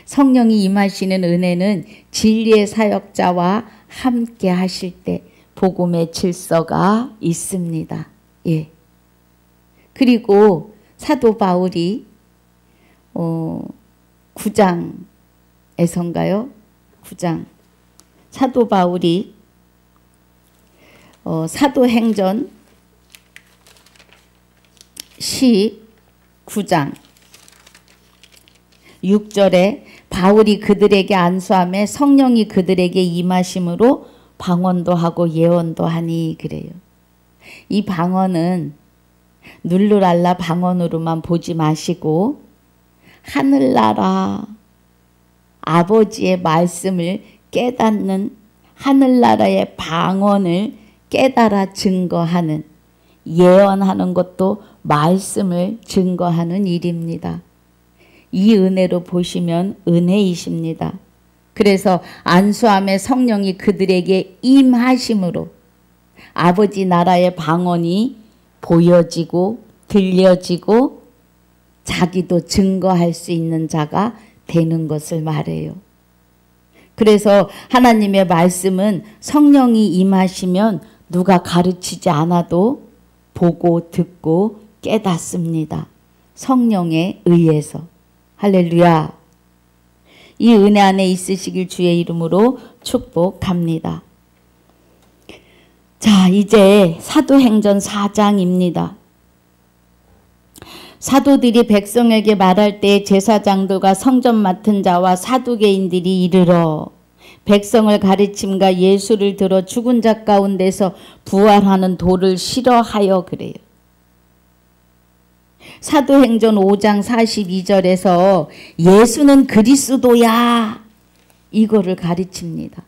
성령이 임하시는 은혜는 진리의 사역자와 함께 하실 때 복음의 질서가 있습니다. 예. 그리고 사도 바울이 9장에선가요? 9장. 사도 바울이 사도행전 19장 6절에 바울이 그들에게 안수하며 성령이 그들에게 임하심으로 방언도 하고 예언도 하니 그래요. 이 방언은 눌루랄라 방언으로만 보지 마시고 하늘나라 아버지의 말씀을 깨닫는 하늘나라의 방언을 깨달아 증거하는, 예언하는 것도 말씀을 증거하는 일입니다. 이 은혜로 보시면 은혜이십니다. 그래서 안수함에 성령이 그들에게 임하심으로 아버지 나라의 방언이 보여지고 들려지고 자기도 증거할 수 있는 자가 되는 것을 말해요. 그래서 하나님의 말씀은 성령이 임하시면 누가 가르치지 않아도 보고 듣고 깨닫습니다. 성령에 의해서. 할렐루야. 이 은혜 안에 있으시길 주의 이름으로 축복합니다. 자, 이제 사도행전 4장입니다. 사도들이 백성에게 말할 때 제사장들과 성전 맡은 자와 사두개인들이 이르러 백성을 가르침과 예수를 들어 죽은 자 가운데서 부활하는 도를 싫어하여 그래요. 사도행전 5장 42절에서 예수는 그리스도야 이거를 가르칩니다.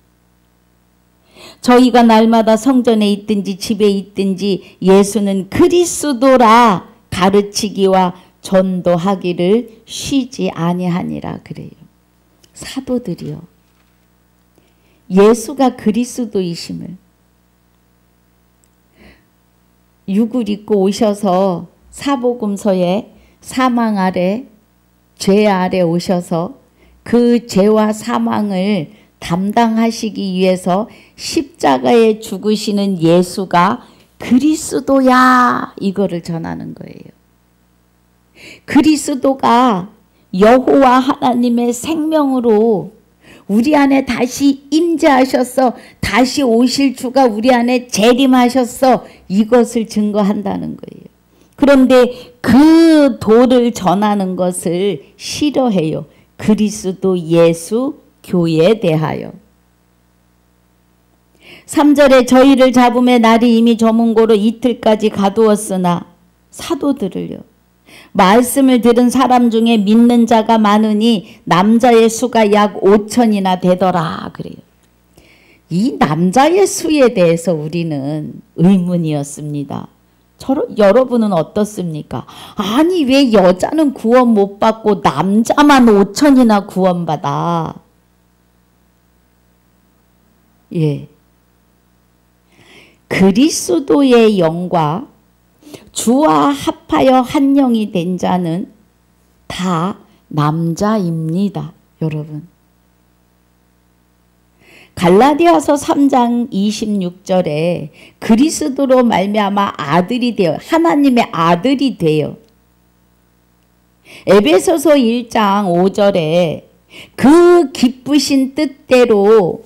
저희가 날마다 성전에 있든지 집에 있든지 예수는 그리스도라 가르치기와 전도하기를 쉬지 아니하니라 그래요. 사도들이요. 예수가 그리스도이심을 육을 입고 오셔서 사복음서에 사망 아래 죄 아래 오셔서 그 죄와 사망을 담당하시기 위해서 십자가에 죽으시는 예수가 그리스도야, 이거를 전하는 거예요. 그리스도가 여호와 하나님의 생명으로 우리 안에 다시 임재하셔서 다시 오실 주가 우리 안에 재림하셔서 이것을 증거한다는 거예요. 그런데 그 도를 전하는 것을 싫어해요. 그리스도 예수 교회에 대하여. 3절에 저희를 잡음의 날이 이미 저문고로 이틀까지 가두었으나 사도들을요. 말씀을 들은 사람 중에 믿는 자가 많으니 남자의 수가 약 5천이나 되더라 그래요. 이 남자의 수에 대해서 우리는 의문이었습니다. 여러분은 어떻습니까? 아니 왜 여자는 구원 못 받고 남자만 5천이나 구원받아? 예. 그리스도의 영과 주와 합하여 한 영이 된 자는 다 남자입니다. 여러분. 갈라디아서 3장 26절에 그리스도로 말미암아 아들이 되어 하나님의 아들이 되어 에베소서 1장 5절에 그 기쁘신 뜻대로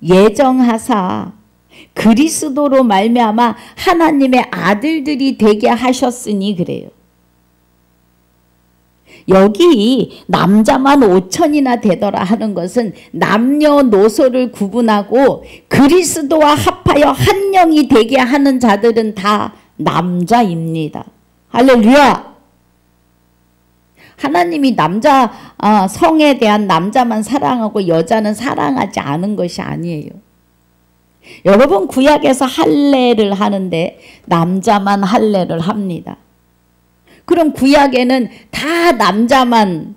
예정하사 그리스도로 말미암아 하나님의 아들들이 되게 하셨으니 그래요. 여기 남자만 5천이나 되더라 하는 것은 남녀노소를 구분하고 그리스도와 합하여 한 영이 되게 하는 자들은 다 남자입니다. 할렐루야! 하나님이 남자 성에 대한 남자만 사랑하고 여자는 사랑하지 않은 것이 아니에요. 여러분 구약에서 할례를 하는데 남자만 할례를 합니다. 그럼 구약에는 다 남자만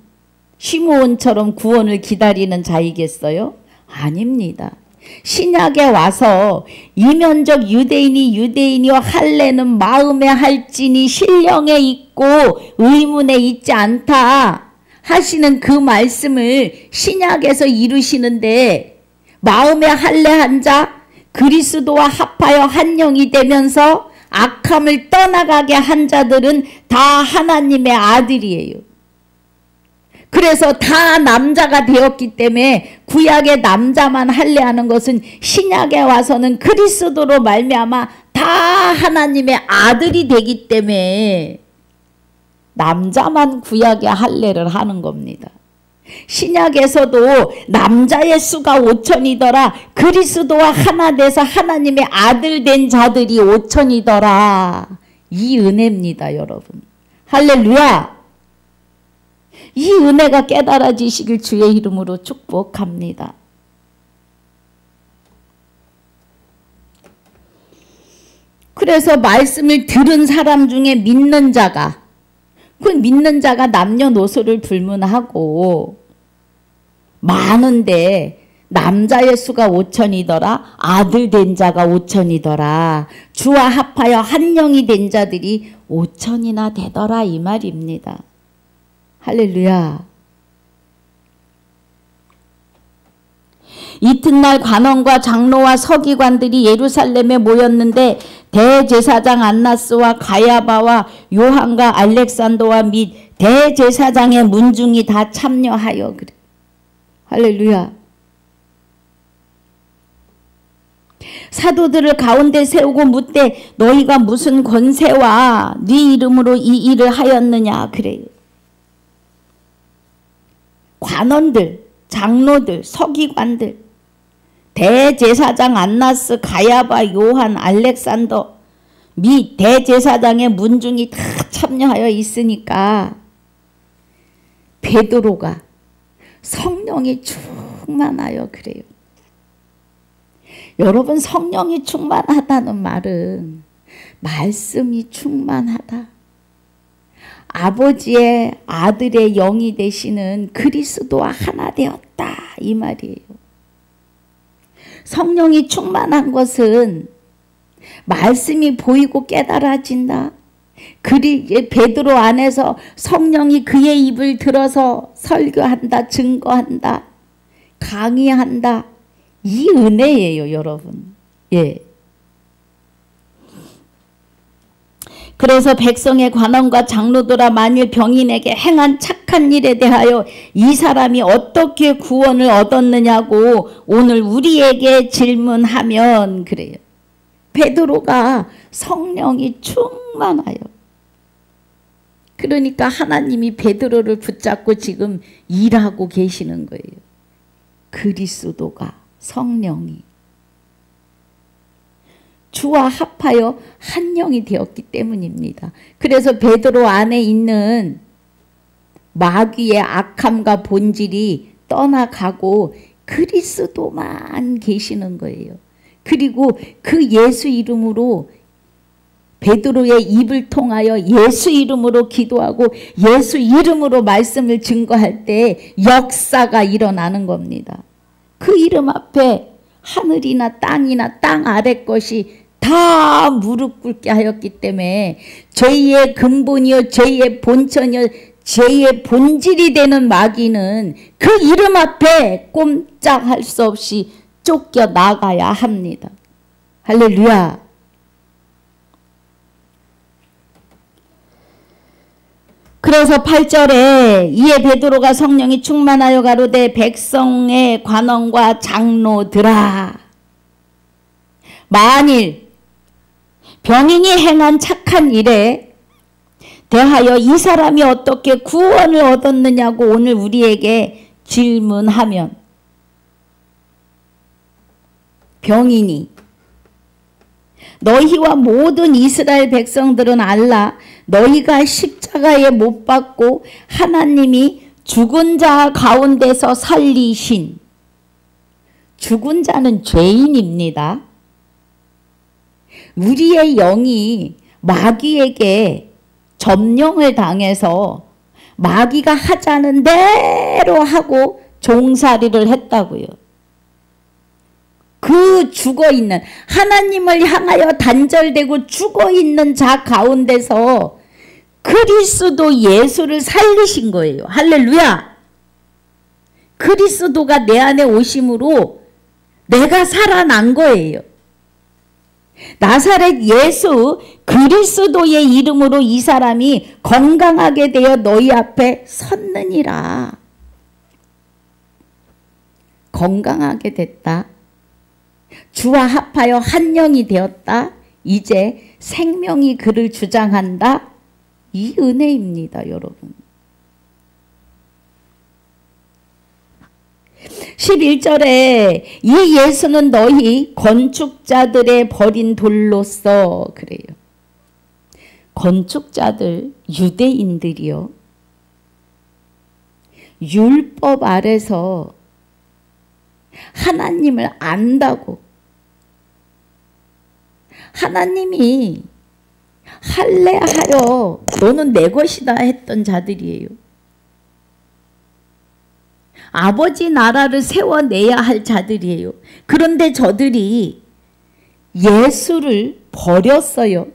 시므온처럼 구원을 기다리는 자이겠어요? 아닙니다. 신약에 와서 이면적 유대인이 유대인이요 할례는 마음에 할지니 신령에 있고 의문에 있지 않다 하시는 그 말씀을 신약에서 이루시는데 마음에 할례한 자 그리스도와 합하여 한 영이 되면서 악함을 떠나가게 한 자들은 다 하나님의 아들이에요. 그래서 다 남자가 되었기 때문에 구약의 남자만 할례하는 것은 신약에 와서는 그리스도로 말미암아 다 하나님의 아들이 되기 때문에 남자만 구약의 할례를 하는 겁니다. 신약에서도 남자의 수가 5천이더라. 그리스도와 하나 돼서 하나님의 아들 된 자들이 5천이더라. 이 은혜입니다, 여러분. 할렐루야! 이 은혜가 깨달아지시길 주의 이름으로 축복합니다. 그래서 말씀을 들은 사람 중에 믿는 자가, 그 믿는 자가 남녀노소를 불문하고 많은데 남자의 수가 5천이더라. 아들 된 자가 5천이더라. 주와 합하여 한 영이 된 자들이 5천이나 되더라 이 말입니다. 할렐루야. 이튿날 관원과 장로와 서기관들이 예루살렘에 모였는데 대제사장 안나스와 가야바와 요한과 알렉산더와 및 대제사장의 문중이 다 참여하여 그래. 할렐루야. 사도들을 가운데 세우고 묻되 너희가 무슨 권세와 네 이름으로 이 일을 하였느냐 그래요. 관원들, 장로들, 서기관들, 대제사장 안나스, 가야바, 요한, 알렉산더 및 대제사장의 문중이 다 참여하여 있으니까 베드로가 성령이 충만하여 그래요. 여러분 성령이 충만하다는 말은 말씀이 충만하다. 아버지의 아들의 영이 되시는 그리스도와 하나 되었다 이 말이에요. 성령이 충만한 것은 말씀이 보이고 깨달아진다. 베드로 안에서 성령이 그의 입을 들어서 설교한다, 증거한다. 강의한다. 이 은혜예요, 여러분. 예. 그래서 백성의 관원과 장로들아 만일 병인에게 행한 착한 일에 대하여 이 사람이 어떻게 구원을 얻었느냐고 오늘 우리에게 질문하면 그래요. 베드로가 성령이 충만하여. 그러니까 하나님이 베드로를 붙잡고 지금 일하고 계시는 거예요. 그리스도가 성령이 주와 합하여 한 영이 되었기 때문입니다. 그래서 베드로 안에 있는 마귀의 악함과 본질이 떠나가고 그리스도만 계시는 거예요. 그리고 그 예수 이름으로 베드로의 입을 통하여 예수 이름으로 기도하고 예수 이름으로 말씀을 증거할 때 역사가 일어나는 겁니다. 그 이름 앞에 하늘이나 땅이나 땅 아래 것이 다 무릎 꿇게 하였기 때문에 죄의 근본이요 죄의 본천이요 죄의 본질이 되는 마귀는 그 이름 앞에 꼼짝할 수 없이 쫓겨나가야 합니다. 할렐루야. 그래서 8절에 이에 베드로가 성령이 충만하여 가로되 백성의 관원과 장로들아 만일 병인이 행한 착한 일에 대하여 이 사람이 어떻게 구원을 얻었느냐고 오늘 우리에게 질문하면 병인이 너희와 모든 이스라엘 백성들은 알라 너희가 십자가에 못 박고 하나님이 죽은 자 가운데서 살리신 죽은 자는 죄인입니다. 우리의 영이 마귀에게 점령을 당해서 마귀가 하자는 대로 하고 종살이를 했다고요. 그 죽어있는 하나님을 향하여 단절되고 죽어있는 자 가운데서 그리스도 예수를 살리신 거예요. 할렐루야. 그리스도가 내 안에 오심으로 내가 살아난 거예요. 나사렛 예수 그리스도의 이름으로 이 사람이 건강하게 되어 너희 앞에 섰느니라. 건강하게 됐다. 주와 합하여 한 영이 되었다. 이제 생명이 그를 주장한다. 이 은혜입니다, 여러분. 11절에 이 예수는 너희 건축자들의 버린 돌로서 그래요. 건축자들 유대인들이요. 율법 아래서 하나님을 안다고 하나님이 할례하여 너는 내 것이다 했던 자들이에요. 아버지 나라를 세워내야 할 자들이에요. 그런데 저들이 예수를 버렸어요.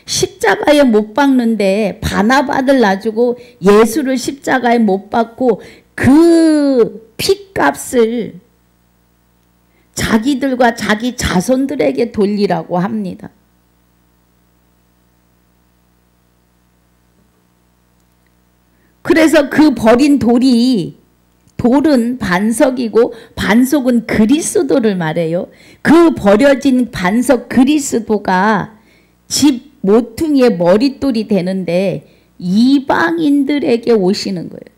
십자가에 못 박는데 바나바를 놔주고 예수를 십자가에 못 박고 그 핏값을 자기들과 자기 자손들에게 돌리라고 합니다. 그래서 그 버린 돌은 반석이고 반석은 그리스도를 말해요. 그 버려진 반석 그리스도가 집 모퉁이의 머릿돌이 되는데 이방인들에게 오시는 거예요.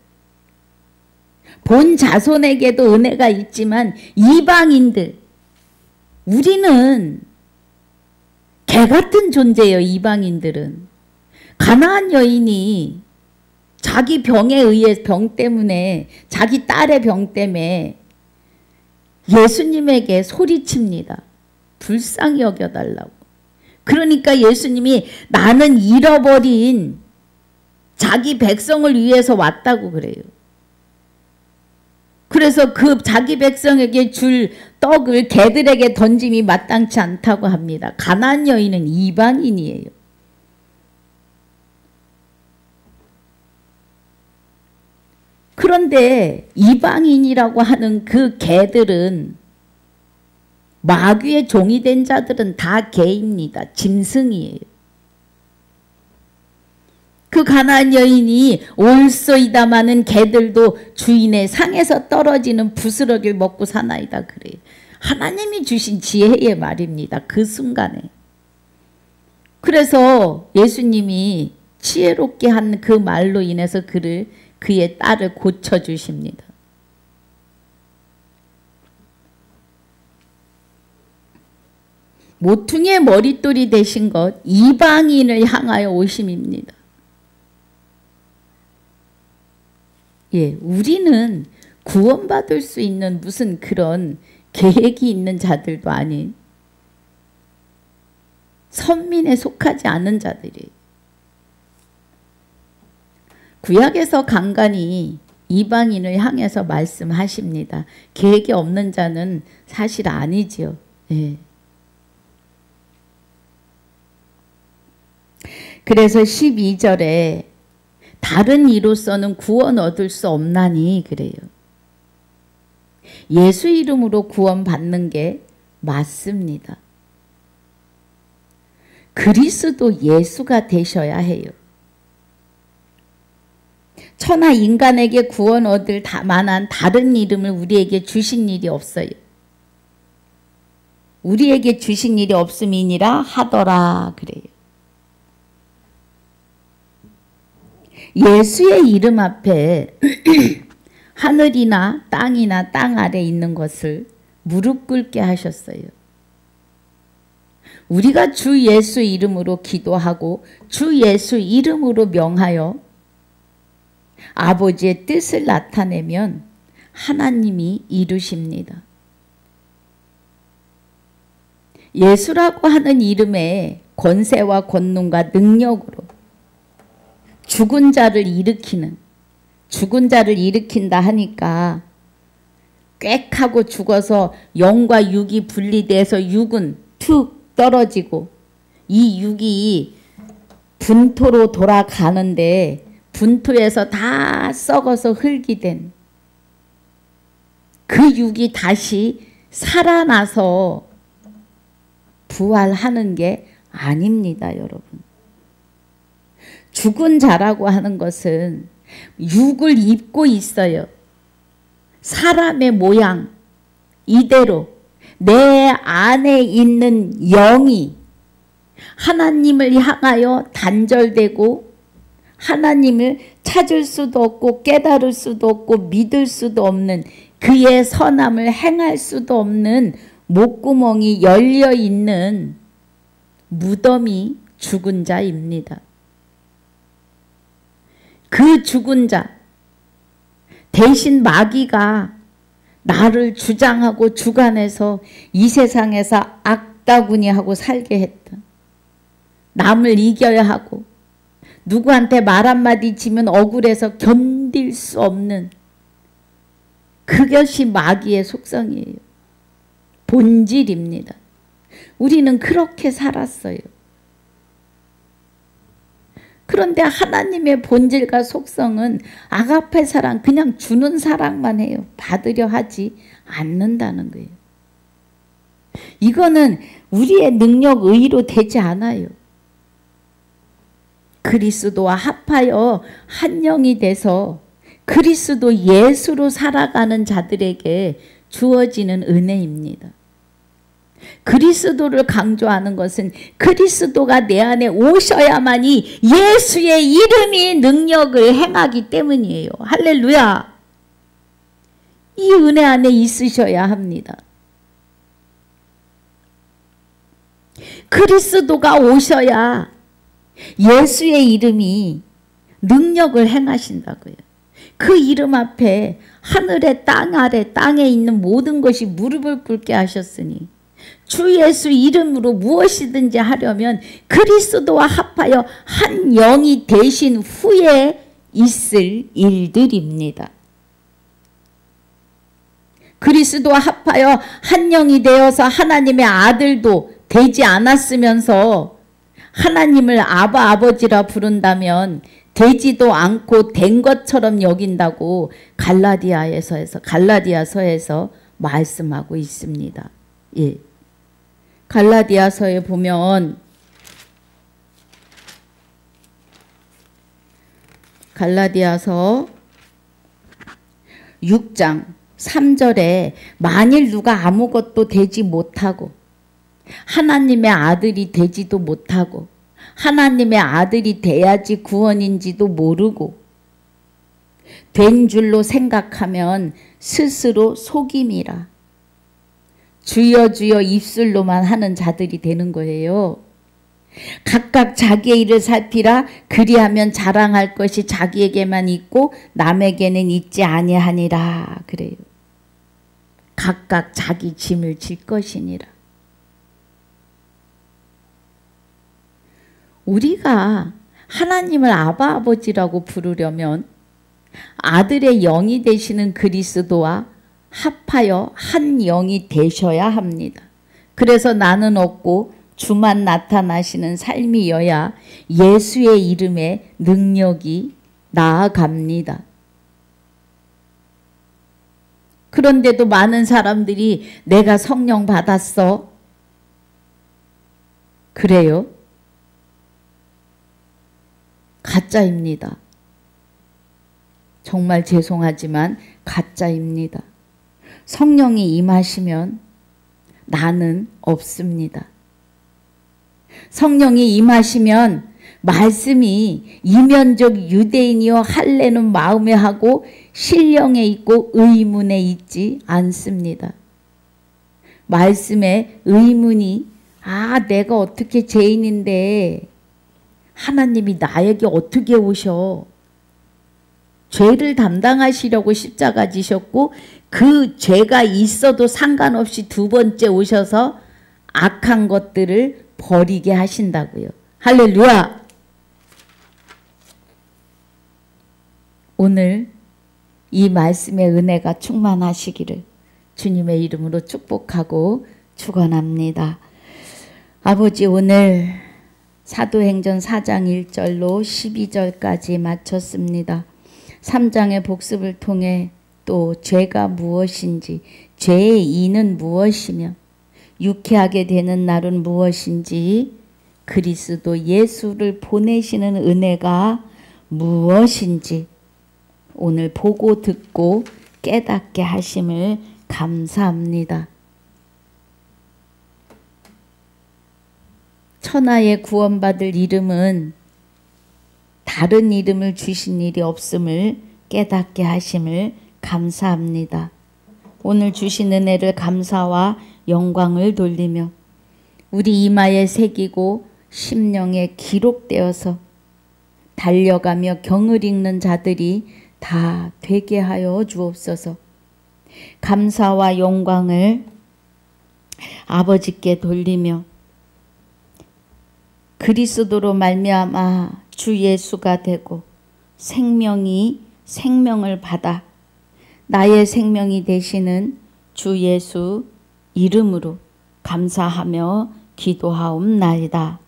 본 자손에게도 은혜가 있지만 이방인들, 우리는 개같은 존재예요. 이방인들은. 가나안 여인이 자기 병에 의해 병 때문에 자기 딸의 병 때문에 예수님에게 소리칩니다. 불쌍히 여겨달라고. 그러니까 예수님이 나는 잃어버린 자기 백성을 위해서 왔다고 그래요. 그래서 그 자기 백성에게 줄 떡을 개들에게 던짐이 마땅치 않다고 합니다. 가나안 여인은 이방인이에요. 그런데 이방인이라고 하는 그 개들은, 마귀의 종이 된 자들은 다 개입니다. 짐승이에요. 그 가나안 여인이 올소이다마는 개들도 주인의 상에서 떨어지는 부스러기를 먹고 사나이다 그래요. 하나님이 주신 지혜의 말입니다. 그 순간에. 그래서 예수님이 지혜롭게 한 그 말로 인해서 그의 딸을 고쳐주십니다. 모퉁이의 머릿돌이 되신 것, 이방인을 향하여 오심입니다. 예, 우리는 구원받을 수 있는 무슨 그런 계획이 있는 자들도 아닌 선민에 속하지 않은 자들이에요. 구약에서 간간히 이방인을 향해서 말씀하십니다. 계획이 없는 자는 사실 아니지요. 예. 그래서 12절에 다른 이로서는 구원 얻을 수 없나니 그래요. 예수 이름으로 구원 받는 게 맞습니다. 그리스도 예수가 되셔야 해요. 천하 인간에게 구원 얻을 만한 다른 이름을 우리에게 주신 일이 없어요. 우리에게 주신 일이 없음이니라 하더라 그래요. 예수의 이름 앞에 하늘이나 땅이나 땅 아래 있는 것을 무릎 꿇게 하셨어요. 우리가 주 예수 이름으로 기도하고 주 예수 이름으로 명하여 아버지의 뜻을 나타내면 하나님이 이루십니다. 예수라고 하는 이름의 권세와 권능과 능력으로 죽은 자를 일으킨다 하니까 꽥하고 죽어서 영과 육이 분리돼서 육은 툭 떨어지고 이 육이 분토로 돌아가는데 분토에서 다 썩어서 흙이 된 그 육이 다시 살아나서 부활하는 게 아닙니다, 여러분. 죽은 자라고 하는 것은 육을 입고 있어요. 사람의 모양 이대로 내 안에 있는 영이 하나님을 향하여 단절되고 하나님을 찾을 수도 없고 깨달을 수도 없고 믿을 수도 없는 그의 선함을 행할 수도 없는 목구멍이 열려있는 무덤이 죽은 자입니다. 그 죽은 자 대신 마귀가 나를 주장하고 주관해서 이 세상에서 악다구니하고 살게 했다. 남을 이겨야 하고 누구한테 말 한마디 지면 억울해서 견딜 수 없는 그것이 마귀의 속성이에요. 본질입니다. 우리는 그렇게 살았어요. 그런데 하나님의 본질과 속성은 아가페 사랑, 그냥 주는 사랑만 해요. 받으려 하지 않는다는 거예요. 이거는 우리의 능력, 의로 되지 않아요. 그리스도와 합하여 한 영이 돼서 그리스도 예수로 살아가는 자들에게 주어지는 은혜입니다. 그리스도를 강조하는 것은 그리스도가 내 안에 오셔야만이 예수의 이름이 능력을 행하기 때문이에요. 할렐루야. 이 은혜 안에 있으셔야 합니다. 그리스도가 오셔야 예수의 이름이 능력을 행하신다고요. 그 이름 앞에 하늘에 땅 아래 땅에 있는 모든 것이 무릎을 꿇게 하셨으니 주 예수 이름으로 무엇이든지 하려면 그리스도와 합하여 한 영이 되신 후에 있을 일들입니다. 그리스도와 합하여 한 영이 되어서 하나님의 아들도 되지 않았으면서 하나님을 아버지라 부른다면 되지도 않고 된 것처럼 여긴다고 갈라디아서에서 말씀하고 있습니다. 예. 갈라디아서에 보면 갈라디아서 6장 3절에 만일 누가 아무것도 되지 못하고 하나님의 아들이 되지도 못하고 하나님의 아들이 돼야지 구원인지도 모르고 된 줄로 생각하면 스스로 속임이라. 주여 주여 입술로만 하는 자들이 되는 거예요. 각각 자기의 일을 살피라. 그리하면 자랑할 것이 자기에게만 있고 남에게는 있지 아니하니라. 그래요. 각각 자기 짐을 질 것이니라. 우리가 하나님을 아바 아버지라고 부르려면 아들의 영이 되시는 그리스도와 합하여 한 영이 되셔야 합니다. 그래서 나는 없고 주만 나타나시는 삶이어야 예수의 이름에 능력이 나아갑니다. 그런데도 많은 사람들이 내가 성령 받았어. 그래요? 가짜입니다. 정말 죄송하지만 가짜입니다. 성령이 임하시면 나는 없습니다. 성령이 임하시면 말씀이 이면적 유대인이여 할례는 마음에 하고 신령에 있고 의문에 있지 않습니다. 말씀에 의문이 내가 어떻게 죄인인데 하나님이 나에게 어떻게 오셔? 죄를 담당하시려고 십자가 지셨고 그 죄가 있어도 상관없이 두 번째 오셔서 악한 것들을 버리게 하신다고요. 할렐루야! 오늘 이 말씀의 은혜가 충만하시기를 주님의 이름으로 축복하고 축원합니다. 아버지, 오늘 사도행전 4장 1절로 12절까지 마쳤습니다. 3장의 복습을 통해 또 죄가 무엇인지, 죄의 이는 무엇이며 유쾌하게 되는 날은 무엇인지, 그리스도 예수를 보내시는 은혜가 무엇인지 오늘 보고 듣고 깨닫게 하심을 감사합니다. 천하에 구원받을 이름은 다른 이름을 주신 일이 없음을 깨닫게 하심을 감사합니다. 오늘 주신 은혜를 감사와 영광을 돌리며 우리 이마에 새기고 심령에 기록되어서 달려가며 경을 읽는 자들이 다 되게 하여 주옵소서. 감사와 영광을 아버지께 돌리며 그리스도로 말미암아 주 예수가 되고 생명을 받아 나의 생명이 되시는 주 예수 이름으로 감사하며 기도하옵나이다.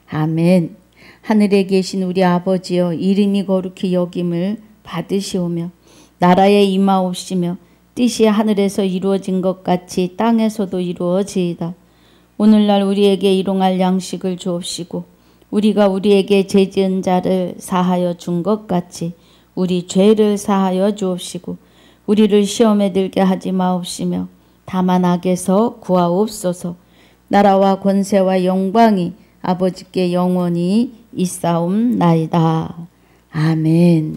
아멘. 하늘에 계신 우리 아버지여, 이름이 거룩히 여김을 받으시오며 나라에 임하옵시며 뜻이 하늘에서 이루어진 것 같이 땅에서도 이루어지이다. 오늘날 우리에게 일용할 양식을 주옵시고 우리가 우리에게 죄 지은 자를 사하여 준 것 같이 우리 죄를 사하여 주옵시고 우리를 시험에 들게 하지 마옵시며 다만 악에서 구하옵소서. 나라와 권세와 영광이 아버지께 영원히 있사옵나이다. 아멘.